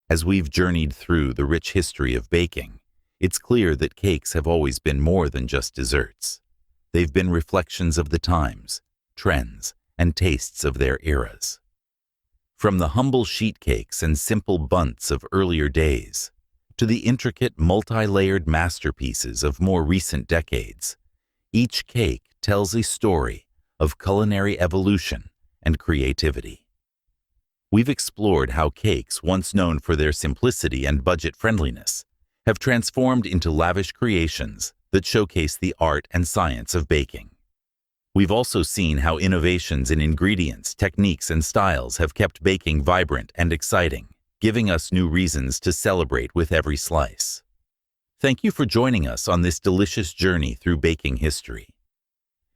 As we've journeyed through the rich history of baking, it's clear that cakes have always been more than just desserts. They've been reflections of the times, trends, and tastes of their eras. From the humble sheet cakes and simple bunts of earlier days, to the intricate multi-layered masterpieces of more recent decades, each cake tells a story of culinary evolution and creativity. We've explored how cakes, once known for their simplicity and budget-friendliness, have transformed into lavish creations that showcase the art and science of baking. We've also seen how innovations in ingredients, techniques, and styles have kept baking vibrant and exciting, giving us new reasons to celebrate with every slice. Thank you for joining us on this delicious journey through baking history.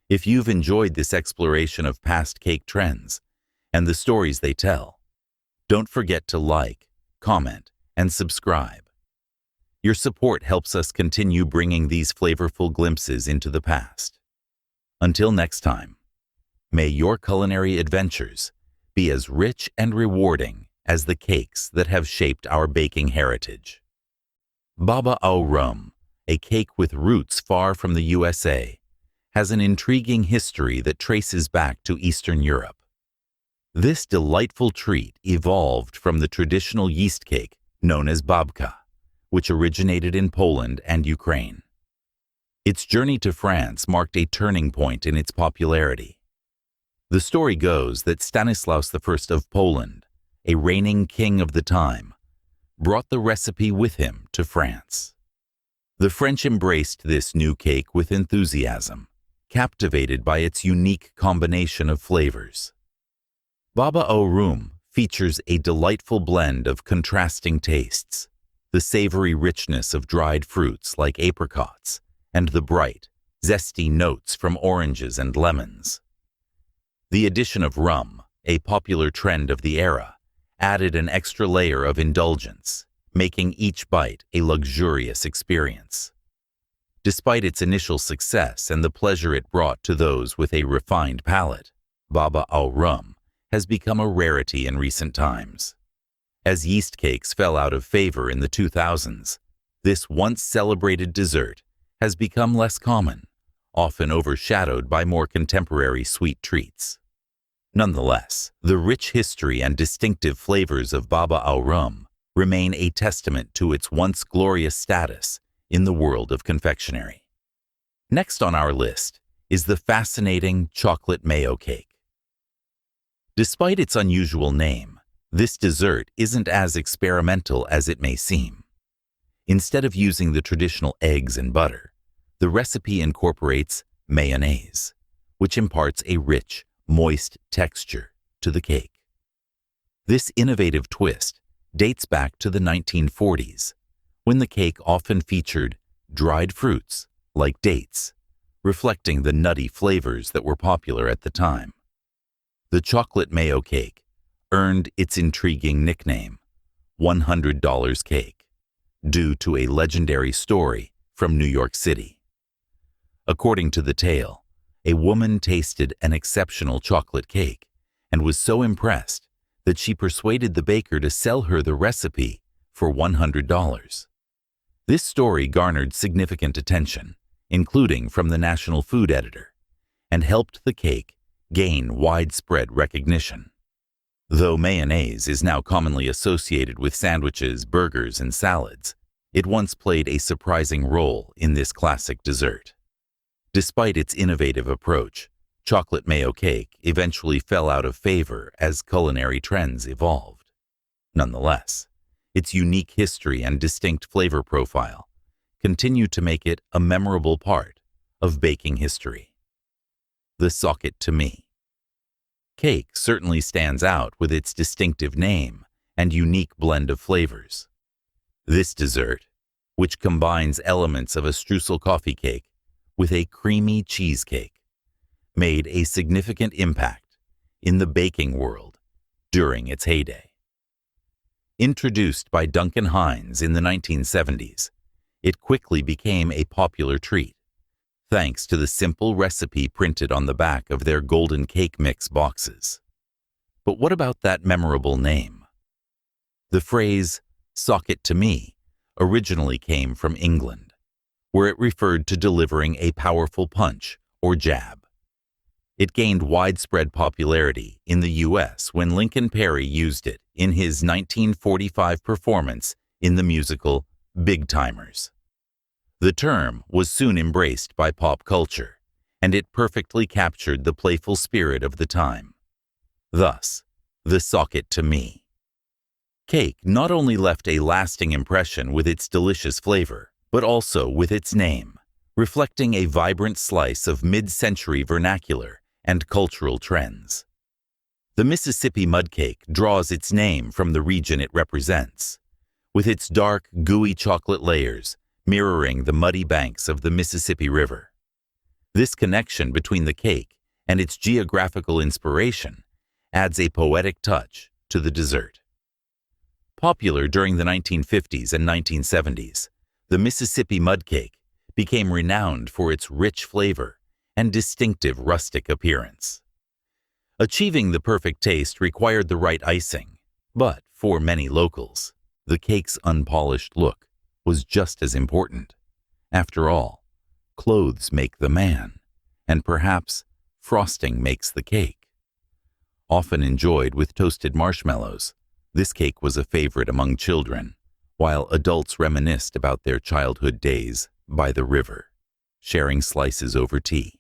If you've enjoyed this exploration of past cake trends and the stories they tell, don't forget to like, comment, and subscribe. Your support helps us continue bringing these flavorful glimpses into the past. Until next time, may your culinary adventures be as rich and rewarding as the cakes that have shaped our baking heritage. Baba Au Rum, a cake with roots far from the USA, has an intriguing history that traces back to Eastern Europe. This delightful treat evolved from the traditional yeast cake known as babka, which originated in Poland and Ukraine. Its journey to France marked a turning point in its popularity. The story goes that Stanislaus I of Poland, a reigning king of the time, brought the recipe with him to France. The French embraced this new cake with enthusiasm, captivated by its unique combination of flavors. Baba Au Rum features a delightful blend of contrasting tastes, the savory richness of dried fruits like apricots, and the bright, zesty notes from oranges and lemons. The addition of rum, a popular trend of the era, added an extra layer of indulgence, making each bite a luxurious experience. Despite its initial success and the pleasure it brought to those with a refined palate, Baba Au Rum has become a rarity in recent times. As yeast cakes fell out of favor in the 2000s, this once celebrated dessert has become less common, often overshadowed by more contemporary sweet treats. Nonetheless, the rich history and distinctive flavors of Baba Au Rum remain a testament to its once glorious status in the world of confectionery. Next on our list is the fascinating chocolate mayo cake. Despite its unusual name, this dessert isn't as experimental as it may seem. Instead of using the traditional eggs and butter, the recipe incorporates mayonnaise, which imparts a rich, moist texture to the cake. This innovative twist dates back to the 1940s, when the cake often featured dried fruits like dates, reflecting the nutty flavors that were popular at the time. The chocolate mayo cake earned its intriguing nickname, $100 cake, due to a legendary story from New York City. According to the tale, a woman tasted an exceptional chocolate cake and was so impressed that she persuaded the baker to sell her the recipe for $100. This story garnered significant attention, including from the National Food Editor, and helped the cake gain widespread recognition. Though mayonnaise is now commonly associated with sandwiches, burgers, and salads, it once played a surprising role in this classic dessert. Despite its innovative approach, chocolate mayo cake eventually fell out of favor as culinary trends evolved. Nonetheless, its unique history and distinct flavor profile continue to make it a memorable part of baking history. The Socket to Me cake certainly stands out with its distinctive name and unique blend of flavors. This dessert, which combines elements of a streusel coffee cake with a creamy cheesecake, made a significant impact in the baking world during its heyday. Introduced by Duncan Hines in the 1970s, it quickly became a popular treat, thanks to the simple recipe printed on the back of their golden cake mix boxes. But what about that memorable name? The phrase, "Sock it to me" originally came from England, where it referred to delivering a powerful punch or jab. It gained widespread popularity in the U.S. when Lincoln Perry used it in his 1945 performance in the musical Big Timers. The term was soon embraced by pop culture, and it perfectly captured the playful spirit of the time. Thus, the "sock it to me" cake not only left a lasting impression with its delicious flavor, but also with its name, reflecting a vibrant slice of mid-century vernacular and cultural trends. The Mississippi mud cake draws its name from the region it represents, with its dark, gooey chocolate layers mirroring the muddy banks of the Mississippi River. This connection between the cake and its geographical inspiration adds a poetic touch to the dessert. Popular during the 1950s and 1970s, the Mississippi mud cake became renowned for its rich flavor and distinctive rustic appearance. Achieving the perfect taste required the right icing, but for many locals, the cake's unpolished look was just as important. After all, clothes make the man, and perhaps frosting makes the cake. Often enjoyed with toasted marshmallows, this cake was a favorite among children, while adults reminisced about their childhood days by the river, sharing slices over tea.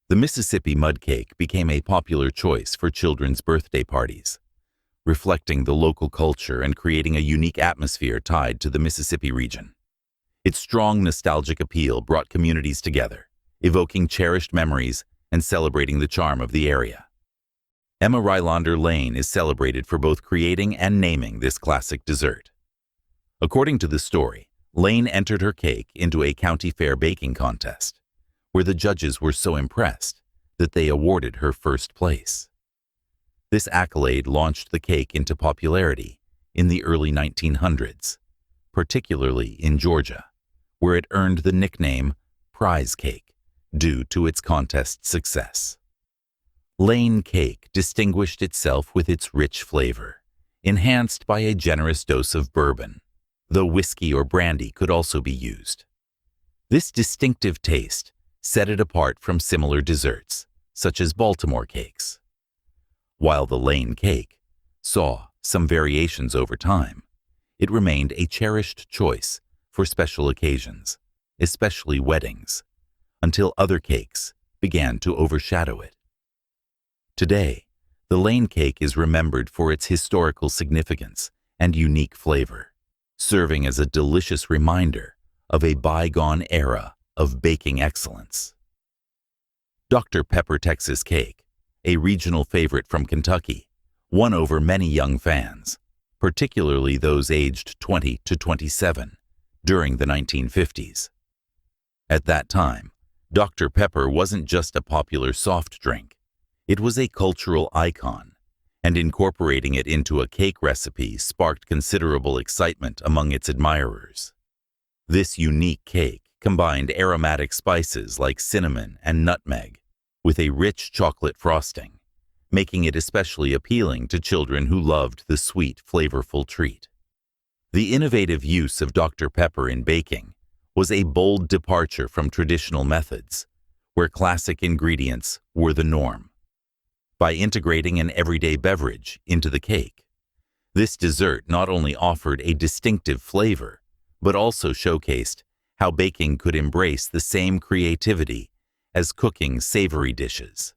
The Mississippi mud cake became a popular choice for children's birthday parties, reflecting the local culture and creating a unique atmosphere tied to the Mississippi region. Its strong nostalgic appeal brought communities together, evoking cherished memories and celebrating the charm of the area. Emma Rylander Lane is celebrated for both creating and naming this classic dessert. According to the story, Lane entered her cake into a county fair baking contest, where the judges were so impressed that they awarded her first place. This accolade launched the cake into popularity in the early 1900s, particularly in Georgia, where it earned the nickname prize cake due to its contest success. Lane cake distinguished itself with its rich flavor, enhanced by a generous dose of bourbon, though whiskey or brandy could also be used. This distinctive taste set it apart from similar desserts, such as Baltimore cakes. While the Lane cake saw some variations over time, it remained a cherished choice for special occasions, especially weddings, until other cakes began to overshadow it. Today, the Lane cake is remembered for its historical significance and unique flavor, serving as a delicious reminder of a bygone era of baking excellence. Dr. Pepper Texas Cake, a regional favorite from Kentucky, won over many young fans, particularly those aged 20 to 27, during the 1950s. At that time, Dr. Pepper wasn't just a popular soft drink, it was a cultural icon, and incorporating it into a cake recipe sparked considerable excitement among its admirers. This unique cake combined aromatic spices like cinnamon and nutmeg with a rich chocolate frosting, making it especially appealing to children who loved the sweet, flavorful treat. The innovative use of Dr. Pepper in baking was a bold departure from traditional methods, where classic ingredients were the norm. By integrating an everyday beverage into the cake, this dessert not only offered a distinctive flavor, but also showcased how baking could embrace the same creativity as cooking savory dishes.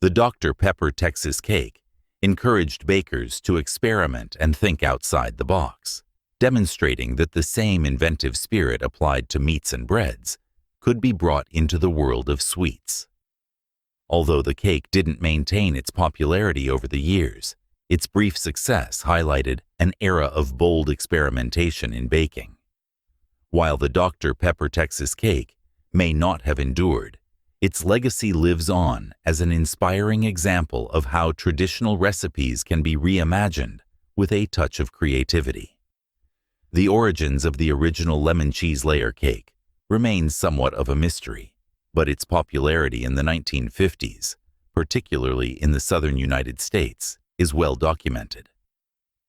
The Dr. Pepper Texas Cake encouraged bakers to experiment and think outside the box, demonstrating that the same inventive spirit applied to meats and breads could be brought into the world of sweets. Although the cake didn't maintain its popularity over the years, its brief success highlighted an era of bold experimentation in baking. While the Dr. Pepper Texas Cake may not have endured, its legacy lives on as an inspiring example of how traditional recipes can be reimagined with a touch of creativity. The origins of the original lemon cheese layer cake remain somewhat of a mystery, but its popularity in the 1950s, particularly in the southern United States, is well documented.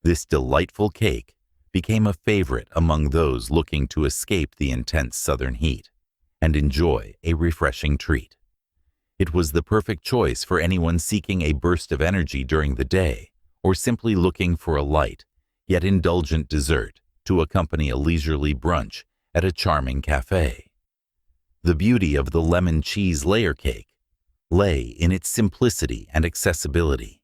This delightful cake became a favorite among those looking to escape the intense southern heat and enjoy a refreshing treat. It was the perfect choice for anyone seeking a burst of energy during the day or simply looking for a light, yet indulgent dessert to accompany a leisurely brunch at a charming cafe. The beauty of the lemon cheese layer cake lay in its simplicity and accessibility.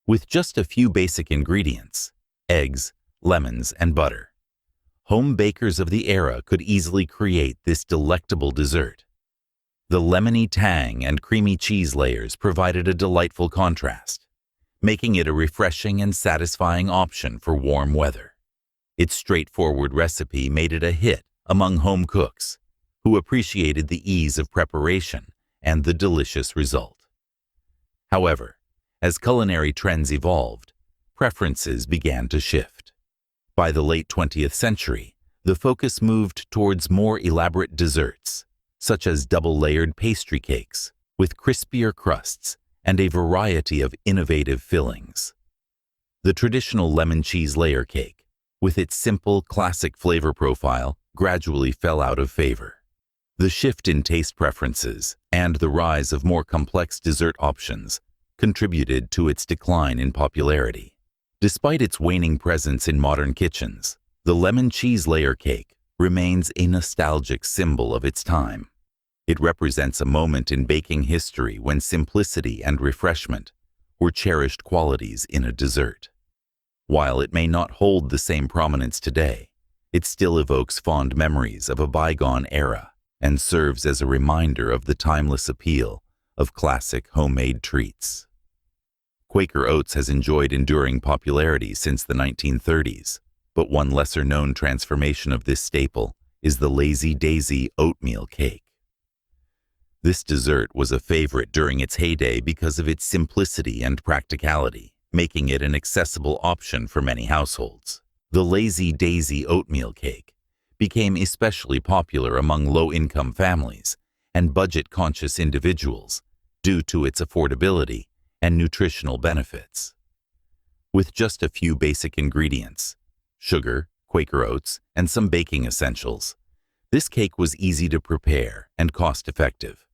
With just a few basic ingredients, eggs, lemons, and butter, home bakers of the era could easily create this delectable dessert. The lemony tang and creamy cheese layers provided a delightful contrast, making it a refreshing and satisfying option for warm weather. Its straightforward recipe made it a hit among home cooks, who appreciated the ease of preparation and the delicious result. However, as culinary trends evolved, preferences began to shift. By the late 20th century, the focus moved towards more elaborate desserts, such as double-layered pastry cakes with crispier crusts and a variety of innovative fillings. The traditional lemon cheese layer cake, with its simple, classic flavor profile, gradually fell out of favor. The shift in taste preferences and the rise of more complex dessert options contributed to its decline in popularity. Despite its waning presence in modern kitchens, the lemon cheese layer cake remains a nostalgic symbol of its time. It represents a moment in baking history when simplicity and refreshment were cherished qualities in a dessert. While it may not hold the same prominence today, it still evokes fond memories of a bygone era and serves as a reminder of the timeless appeal of classic homemade treats. Quaker Oats has enjoyed enduring popularity since the 1930s, but one lesser-known transformation of this staple is the Lazy Daisy oatmeal cake. This dessert was a favorite during its heyday because of its simplicity and practicality, making it an accessible option for many households. The Lazy Daisy oatmeal cake became especially popular among low-income families and budget-conscious individuals due to its affordability and nutritional benefits. With just a few basic ingredients, sugar, Quaker Oats, and some baking essentials, this cake was easy to prepare and cost-effective.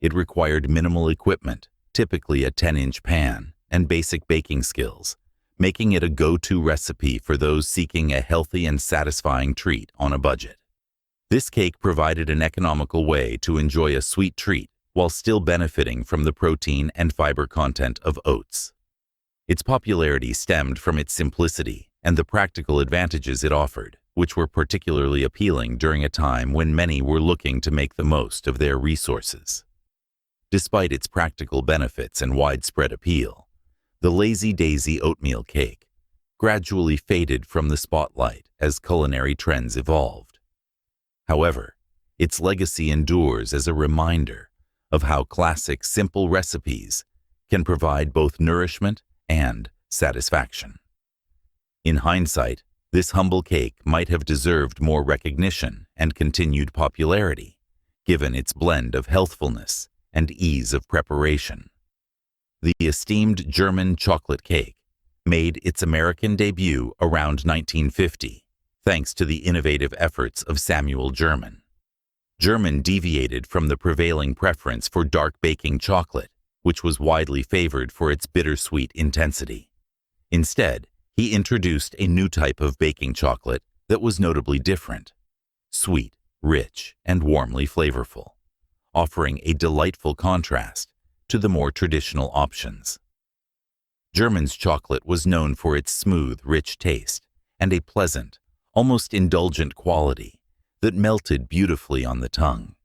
It required minimal equipment, typically a 10-inch pan, and basic baking skills, making it a go-to recipe for those seeking a healthy and satisfying treat on a budget. This cake provided an economical way to enjoy a sweet treat while still benefiting from the protein and fiber content of oats. Its popularity stemmed from its simplicity and the practical advantages it offered, which were particularly appealing during a time when many were looking to make the most of their resources. Despite its practical benefits and widespread appeal, the Lazy Daisy oatmeal cake gradually faded from the spotlight as culinary trends evolved. However, its legacy endures as a reminder of how classic, simple recipes can provide both nourishment and satisfaction. In hindsight, this humble cake might have deserved more recognition and continued popularity, given its blend of healthfulness and ease of preparation. The esteemed German chocolate cake made its American debut around 1950, thanks to the innovative efforts of Samuel German. German deviated from the prevailing preference for dark baking chocolate, which was widely favored for its bittersweet intensity. Instead, he introduced a new type of baking chocolate that was notably different: sweet, rich, and warmly flavorful, offering a delightful contrast to the more traditional options. German's chocolate was known for its smooth, rich taste and a pleasant, almost indulgent quality that melted beautifully on the tongue.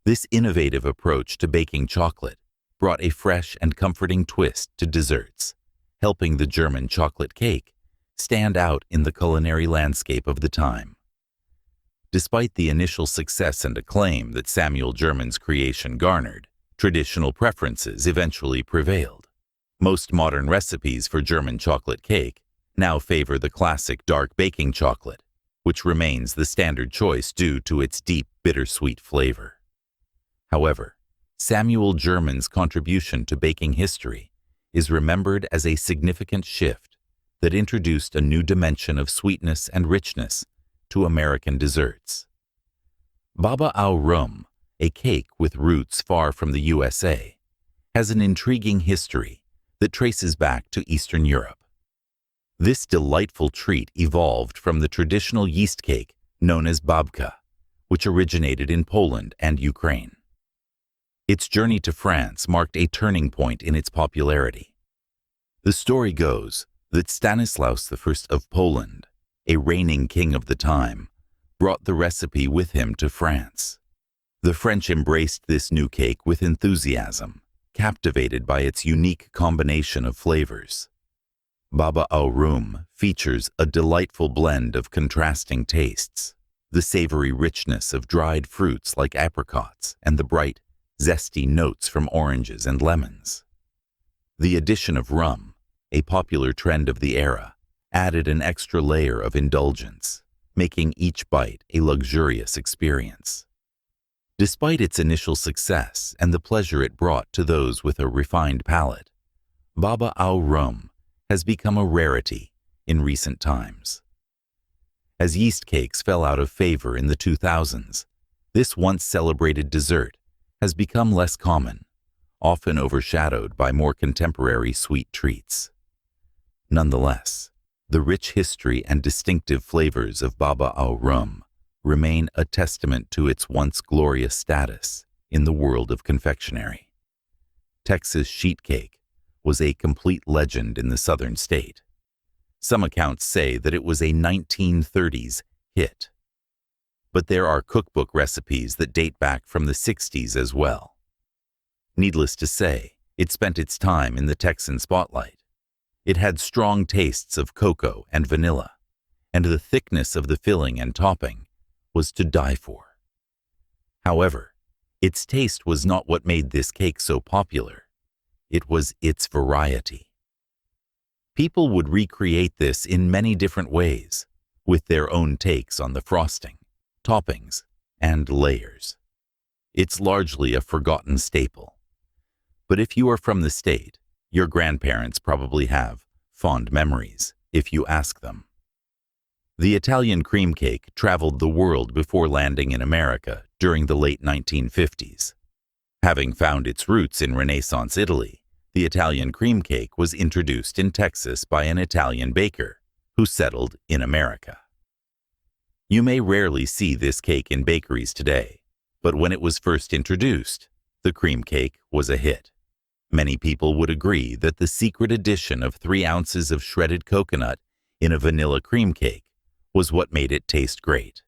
This innovative approach to baking chocolate brought a fresh and comforting twist to desserts, helping the German chocolate cake stand out in the culinary landscape of the time. Despite the initial success and acclaim that Samuel German's creation garnered, traditional preferences eventually prevailed. Most modern recipes for German chocolate cake now favor the classic dark baking chocolate, which remains the standard choice due to its deep, bittersweet flavor. However, Samuel German's contribution to baking history is remembered as a significant shift that introduced a new dimension of sweetness and richness to American desserts. Baba Au Rum, a cake with roots far from the USA, has an intriguing history that traces back to Eastern Europe. This delightful treat evolved from the traditional yeast cake known as babka, which originated in Poland and Ukraine. Its journey to France marked a turning point in its popularity. The story goes that Stanislaus I of Poland, a reigning king of the time, brought the recipe with him to France. The French embraced this new cake with enthusiasm, captivated by its unique combination of flavors. Baba Au Rum features a delightful blend of contrasting tastes, the savory richness of dried fruits like apricots and the bright, zesty notes from oranges and lemons. The addition of rum, a popular trend of the era, added an extra layer of indulgence, making each bite a luxurious experience. Despite its initial success and the pleasure it brought to those with a refined palate, Baba Au Rum has become a rarity in recent times. As yeast cakes fell out of favor in the 2000s, this once celebrated dessert has become less common, often overshadowed by more contemporary sweet treats. Nonetheless, the rich history and distinctive flavors of Baba Au Rum remain a testament to its once glorious status in the world of confectionery. Texas sheet cake was a complete legend in the southern state. Some accounts say that it was a 1930s hit. But there are cookbook recipes that date back from the 60s as well. Needless to say, it spent its time in the Texan spotlight. It had strong tastes of cocoa and vanilla, and the thickness of the filling and topping was to die for. However, its taste was not what made this cake so popular. It was its variety. People would recreate this in many different ways, with their own takes on the frosting, toppings, and layers. It's largely a forgotten staple. But if you are from the state, your grandparents probably have fond memories if you ask them. The Italian cream cake traveled the world before landing in America during the late 1950s. Having found its roots in Renaissance Italy, the Italian cream cake was introduced in Texas by an Italian baker who settled in America. You may rarely see this cake in bakeries today, but when it was first introduced, the cream cake was a hit. Many people would agree that the secret addition of 3 ounces of shredded coconut in a vanilla cream cake was what made it taste great.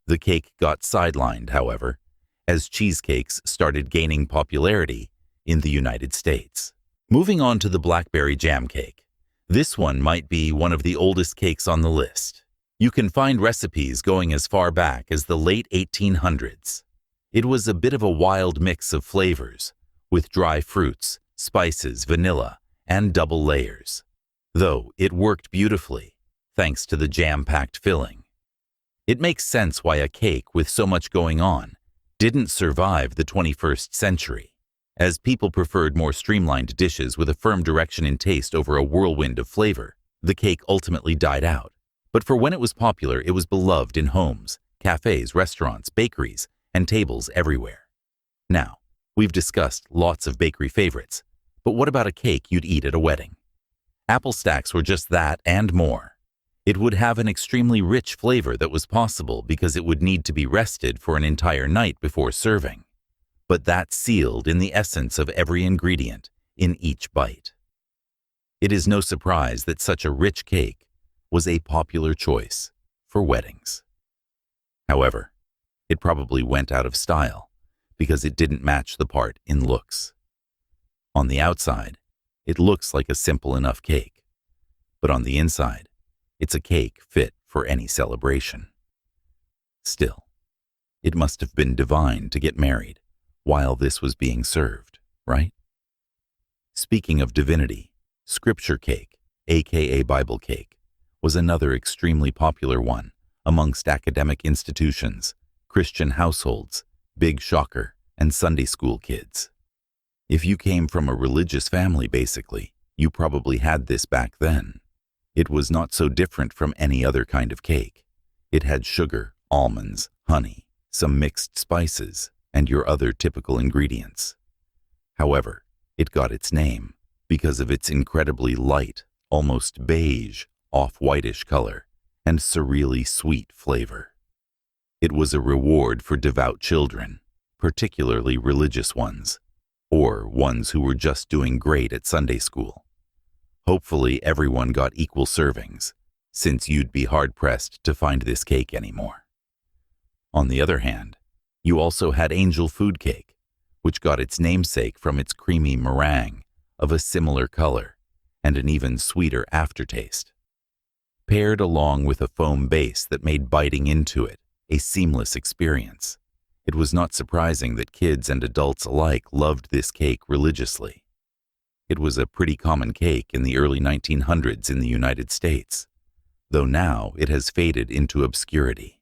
The cake got sidelined, however, as cheesecakes started gaining popularity in the United States. Moving on to the blackberry jam cake. This one might be one of the oldest cakes on the list. You can find recipes going as far back as the late 1800s. It was a bit of a wild mix of flavors, with dry fruits, spices, vanilla, and double layers. Though it worked beautifully, thanks to the jam-packed filling. It makes sense why a cake with so much going on didn't survive the 21st century, as people preferred more streamlined dishes with a firm direction in taste over a whirlwind of flavor. The cake ultimately died out, but for when it was popular, it was beloved in homes, cafes, restaurants, bakeries, and tables everywhere. Now, we've discussed lots of bakery favorites, but what about a cake you'd eat at a wedding? Apple stacks were just that and more. It would have an extremely rich flavor that was possible because it would need to be rested for an entire night before serving. But that's sealed in the essence of every ingredient in each bite. It is no surprise that such a rich cake was a popular choice for weddings. However, it probably went out of style because it didn't match the part in looks. On the outside, it looks like a simple enough cake, but on the inside, it's a cake fit for any celebration. Still, it must have been divine to get married while this was being served, right? Speaking of divinity, scripture cake, aka Bible cake, was another extremely popular one amongst academic institutions, Christian households, big shocker, and Sunday school kids. If you came from a religious family, basically, you probably had this back then. It was not so different from any other kind of cake. It had sugar, almonds, honey, some mixed spices, and your other typical ingredients. However, it got its name because of its incredibly light, almost beige, off-whitish color, and surreally sweet flavor. It was a reward for devout children, particularly religious ones, or ones who were just doing great at Sunday school. Hopefully everyone got equal servings, since you'd be hard-pressed to find this cake anymore. On the other hand, you also had angel food cake, which got its namesake from its creamy meringue of a similar color and an even sweeter aftertaste. Paired along with a foam base that made biting into it a seamless experience, it was not surprising that kids and adults alike loved this cake religiously. It was a pretty common cake in the early 1900s in the United States, though now it has faded into obscurity.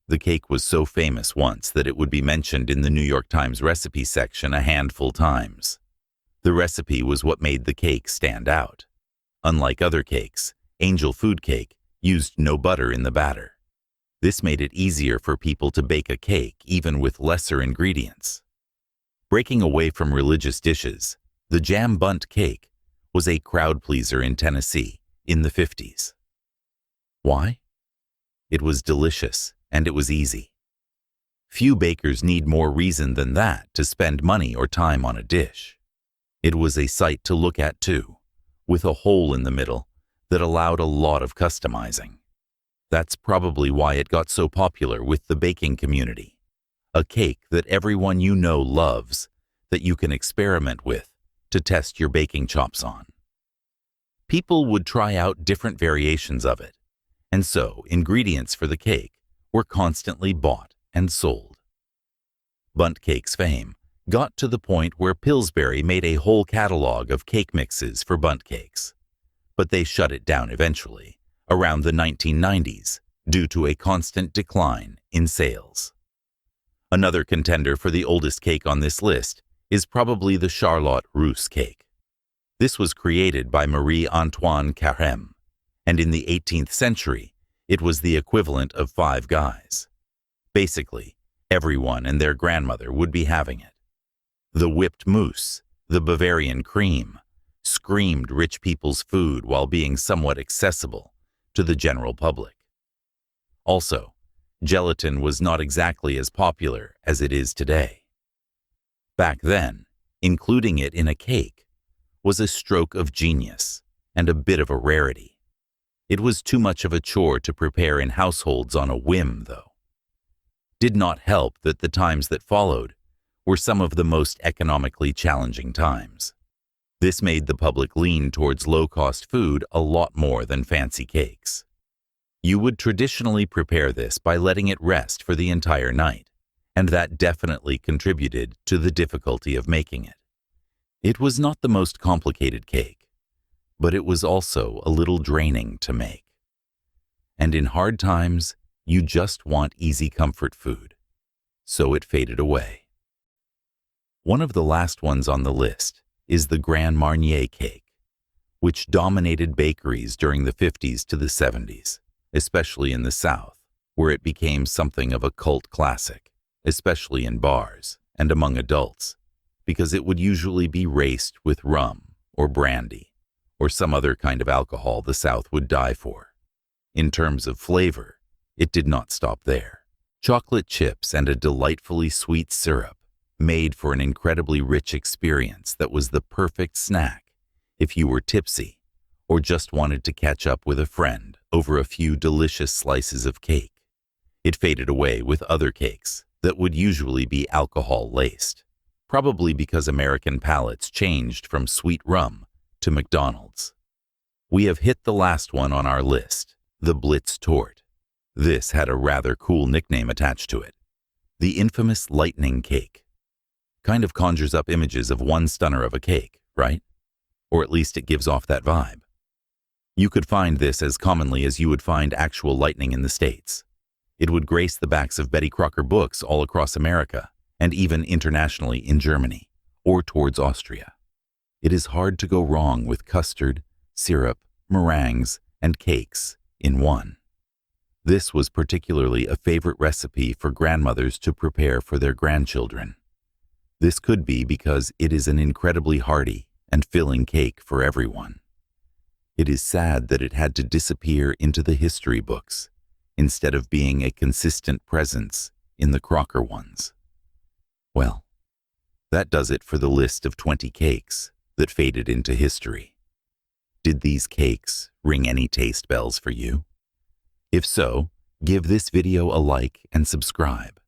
The cake was so famous once that it would be mentioned in the New York Times recipe section a handful times. The recipe was what made the cake stand out. Unlike other cakes, angel food cake used no butter in the batter. This made it easier for people to bake a cake even with lesser ingredients. Breaking away from religious dishes, the jam bunt cake was a crowd pleaser in Tennessee in the 50s. Why? It was delicious and it was easy. Few bakers need more reason than that to spend money or time on a dish. It was a sight to look at too, with a hole in the middle that allowed a lot of customizing. That's probably why it got so popular with the baking community. A cake that everyone you know loves, that you can experiment with to test your baking chops on. People would try out different variations of it, and so ingredients for the cake were constantly bought and sold. Bundt cake's fame got to the point where Pillsbury made a whole catalog of cake mixes for bundt cakes, but they shut it down eventually, around the 1990s, due to a constant decline in sales. Another contender for the oldest cake on this list is probably the Charlotte Russe cake. This was created by Marie-Antoine Carême, and in the 18th century, it was the equivalent of Five Guys. Basically, everyone and their grandmother would be having it. The whipped mousse, the Bavarian cream, screamed rich people's food while being somewhat accessible to the general public. Also, gelatin was not exactly as popular as it is today. Back then, including it in a cake was a stroke of genius and a bit of a rarity. It was too much of a chore to prepare in households on a whim, though. Did not help that the times that followed were some of the most economically challenging times. This made the public lean towards low-cost food a lot more than fancy cakes. You would traditionally prepare this by letting it rest for the entire night, and that definitely contributed to the difficulty of making it. It was not the most complicated cake, but it was also a little draining to make. And in hard times, you just want easy comfort food, so it faded away. One of the last ones on the list is the Grand Marnier cake, which dominated bakeries during the 50s to the 70s, especially in the South, where it became something of a cult classic, especially in bars and among adults, because it would usually be raced with rum or brandy, or some other kind of alcohol the South would die for. In terms of flavor, it did not stop there. Chocolate chips and a delightfully sweet syrup made for an incredibly rich experience that was the perfect snack if you were tipsy or just wanted to catch up with a friend over a few delicious slices of cake. It faded away with other cakes that would usually be alcohol-laced, probably because American palates changed from sweet rum to McDonald's. We have hit the last one on our list, the Blitz Torte. This had a rather cool nickname attached to it, the infamous lightning cake. Kind of conjures up images of one stunner of a cake, right? Or at least it gives off that vibe. You could find this as commonly as you would find actual lightning in the States. It would grace the backs of Betty Crocker books all across America, and even internationally in Germany, or towards Austria. It is hard to go wrong with custard, syrup, meringues, and cakes in one. This was particularly a favorite recipe for grandmothers to prepare for their grandchildren. This could be because it is an incredibly hearty and filling cake for everyone. It is sad that it had to disappear into the history books instead of being a consistent presence in the Crocker ones. Well, that does it for the list of 20 cakes that faded into history. Did these cakes ring any taste bells for you? If so, give this video a like and subscribe.